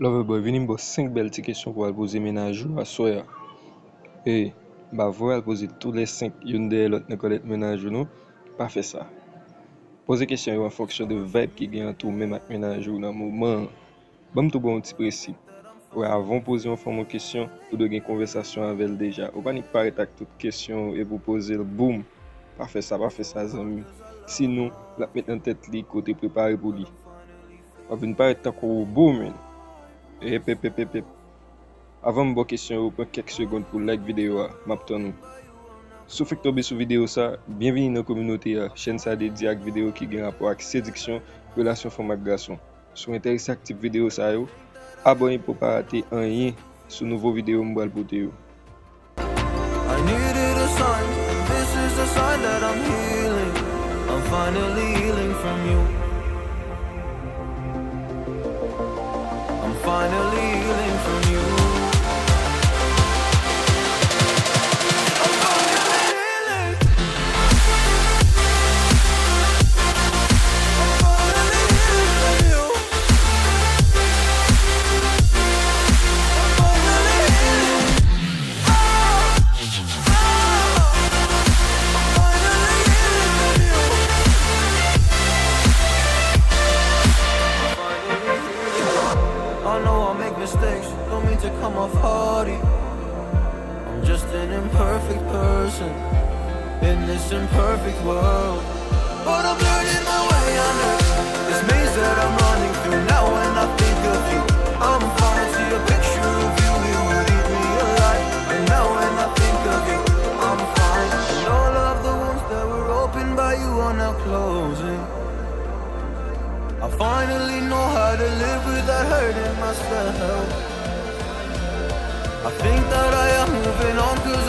Loverboy, vini mbo 5 belles petites questions pour poser ménage à soya. Et bah vous poser tous les 5 une de l'autre ne connaître ménage ou non, pas fait ça. Poser question en fonction de vibe qui gagne tout même avec ménage ou dans moment. Bon tout bon petit précis. Ouais, avant de poser une question, ou de une conversation avec elle déjà. Ou pas n'y paraître avec toute question et vous poser le boum. Pas fait ça, zami. Sinon, la mettre en tête li côté préparé pour lui. On va pas être encore boum. Et pep. Avant de question, vous prenez quelques secondes pour like vidéo, m'abonner. Si vous tomber sur vidéo ça, bienvenue dans la communauté, chaîne ça dédiée à vidéo qui a rapport avec séduction, relation femme avec garçon. Si vous intéressez à cette vidéo ça, abonnez pour ne pas rater rien sur nouveau vidéo m'bral pote yo. I needed a sign, this is a sign that I'm healing. I'm finally healing from you. I'm finally healing from you. I'm finally healing. I'm finally healing from you. I'm finally healing. I know I make mistakes, don't mean to come off hardy. I'm just an imperfect person in this imperfect world. But I'm learning my way under this maze that I'm running through. Now when I think of you, I'm fine. See a picture of you, it would eat me alive. And now when I think of you, I'm fine. And all of the wounds that were opened by you are now closing. I finally know how to live without hurting myself. I think that I am moving on, 'cause